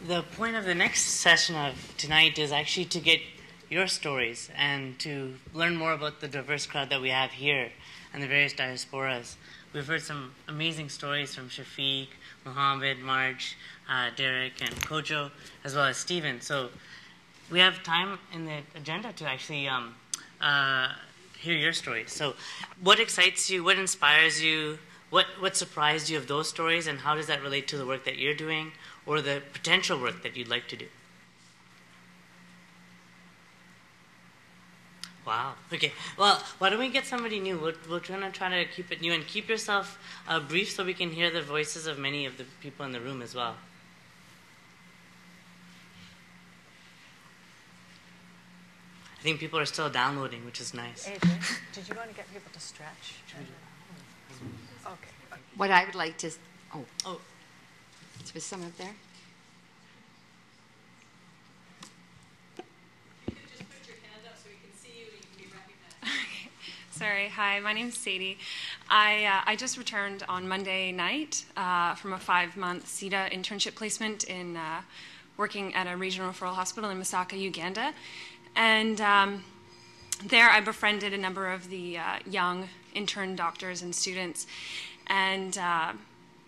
the point of the next session of tonight is actually to get your stories and to learn more about the diverse crowd that we have here and the various diasporas. We've heard some amazing stories from Shafiq, Mohammed, Marj, Derek, and Kojo, as well as Stephen. So we have time in the agenda to actually hear your stories. So what excites you? What inspires you? What surprised you of those stories, and how does that relate to the work that you're doing or the potential work that you'd like to do? Wow. Okay. Well, why don't we get somebody new? We're going to try to keep it new, and keep yourself brief so we can hear the voices of many of the people in the room as well. I think people are still downloading, which is nice. Adrian, did you want to get people to stretch? Okay. What I would like to... Oh. Was someone up there? You could just put your hand up so we can see you and you can be recognized. Okay. Sorry. Hi, my name's Sadie. I just returned on Monday night from a 5-month CETA internship placement in working at a regional referral hospital in Masaka, Uganda. And there I befriended a number of the young intern doctors and students, and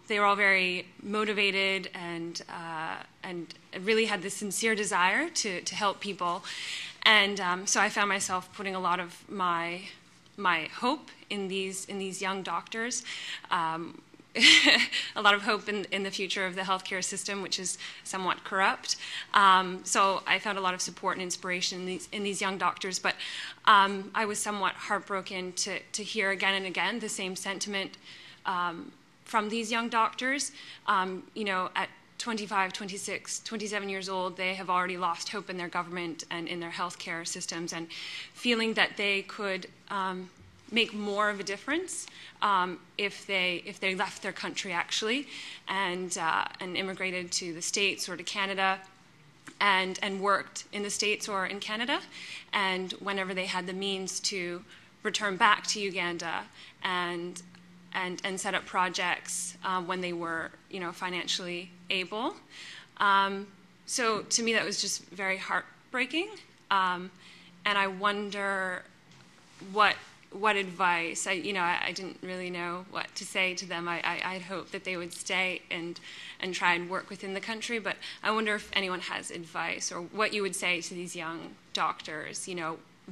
they were all very motivated and really had this sincere desire to help people. And so I found myself putting a lot of my hope in these young doctors. A lot of hope in the future of the healthcare system, which is somewhat corrupt. So I found a lot of support and inspiration in these young doctors. But I was somewhat heartbroken to hear again and again the same sentiment from these young doctors. At 25, 26, 27 years old, they have already lost hope in their government and in their healthcare systems, and feeling that they could make more of a difference if they left their country actually and immigrated to the States or to Canada and worked in the States or in Canada, and whenever they had the means to return back to Uganda and set up projects when they were financially able. So to me that was just very heartbreaking, and I wonder what advice, I didn't really know what to say to them. I'd hoped that they would stay and try and work within the country, but I wonder if anyone has advice or what you would say to these young doctors,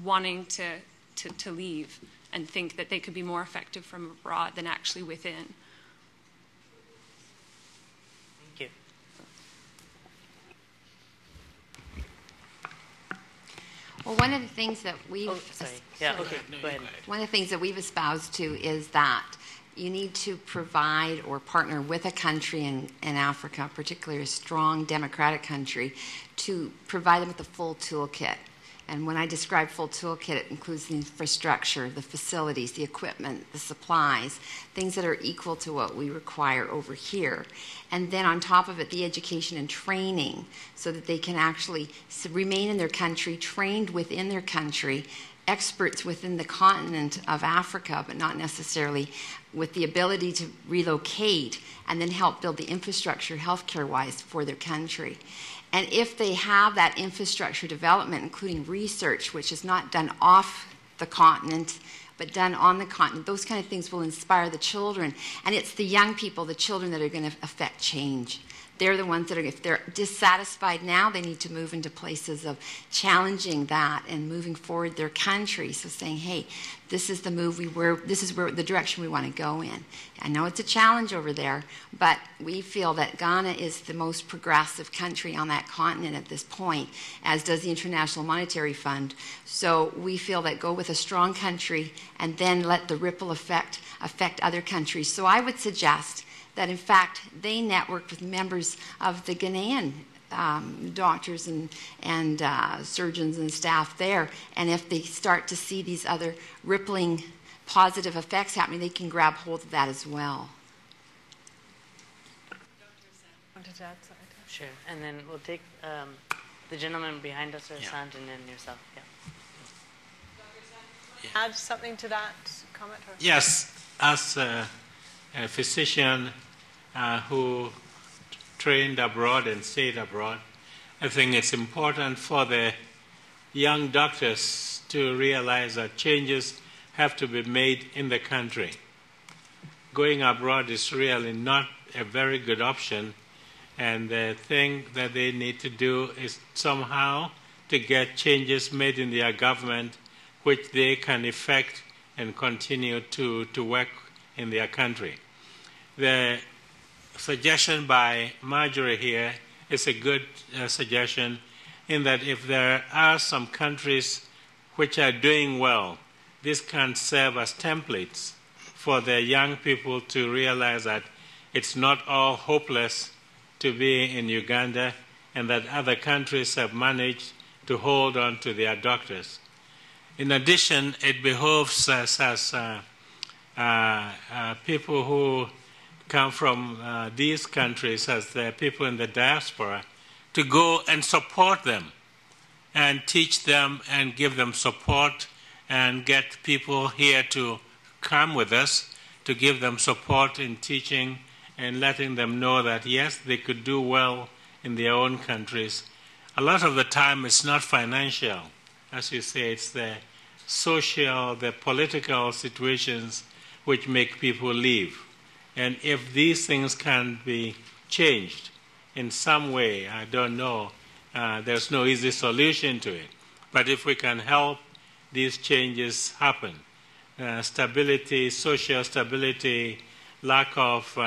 wanting to leave and think that they could be more effective from abroad than actually within. Thank you. Well, one of the things that we've... Oh, sorry. Yeah, okay, go ahead. One of the things that we've espoused to is that you need to provide or partner with a country in Africa, particularly a strong democratic country, to provide them with the full toolkit. And when I describe full toolkit, it includes the infrastructure, the facilities, the equipment, the supplies, things that are equal to what we require over here. And then on top of it, the education and training so that they can actually remain in their country, trained within their country, experts within the continent of Africa, but not necessarily with the ability to relocate and then help build the infrastructure healthcare-wise for their country. And if they have that infrastructure development, including research, which is not done off the continent, but done on the continent, those kind of things will inspire the children. And it's the young people, the children, that are going to affect change. They're the ones that are, if they're dissatisfied now, they need to move into places of challenging that and moving forward their country. So saying, hey, this is the move this is where the direction we want to go in. I know it's a challenge over there, but we feel that Ghana is the most progressive country on that continent at this point, as does the International Monetary Fund. So we feel that go with a strong country and then let the ripple effect affect other countries. So I would suggest that in fact they networked with members of the Ghanaian doctors and surgeons and staff there, and if they start to see these other rippling positive effects happening, they can grab hold of that as well. Sure, and then we'll take the gentleman behind us, or Sant, and then yourself. Yeah. Add something to that comment? Or? Yes, as a physician who trained abroad and stayed abroad. I think it's important for the young doctors to realize that changes have to be made in the country. Going abroad is really not a very good option, and the thing that they need to do is somehow to get changes made in their government which they can effect and continue to work in their country. The suggestion by Marjorie here is a good suggestion, in that if there are some countries which are doing well, this can serve as templates for the young people to realize that it's not all hopeless to be in Uganda, and that other countries have managed to hold on to their doctors. In addition, it behoves us as people who come from these countries, as the people in the diaspora, to go and support them and teach them and give them support and get people here to come with us to give them support in teaching and letting them know that, yes, they could do well in their own countries. A lot of the time it's not financial. As you say, it's the social, the political situations which make people leave. And if these things can be changed in some way, I don't know, there's no easy solution to it. But if we can help these changes happen, stability, social stability, lack of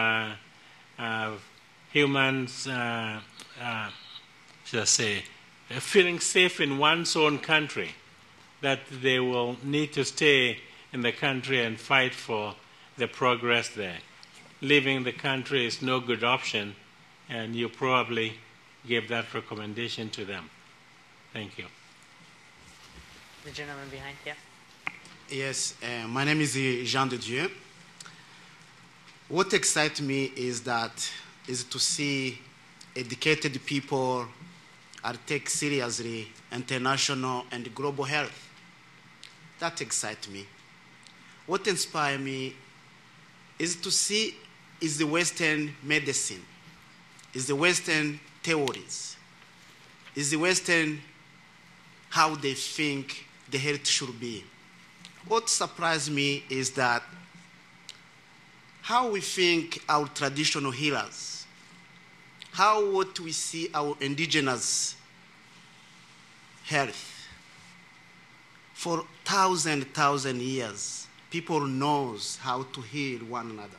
humans, should I say, feeling safe in one's own country, that they will need to stay in the country and fight for the progress there. Leaving the country is no good option, and you probably gave that recommendation to them. Thank you. The gentleman behind, yeah. Yes, my name is Jean de Dieu. What excites me is to see educated people are take seriously international and global health. That excites me. What inspires me is to see is the Western medicine, is the Western theories, is the Western how they think the health should be. What surprised me is that how we think our traditional healers, how what we see our indigenous health. For thousand years, people knows how to heal one another.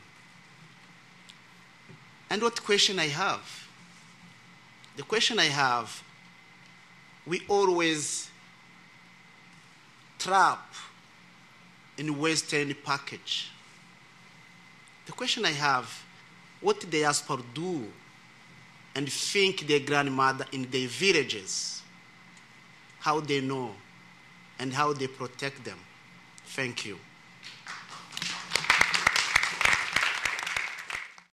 And what question I have? The question I have, we always trap in Western package. The question I have, what the diaspora do and think their grandmother in their villages, how they know and how they protect them? Thank you.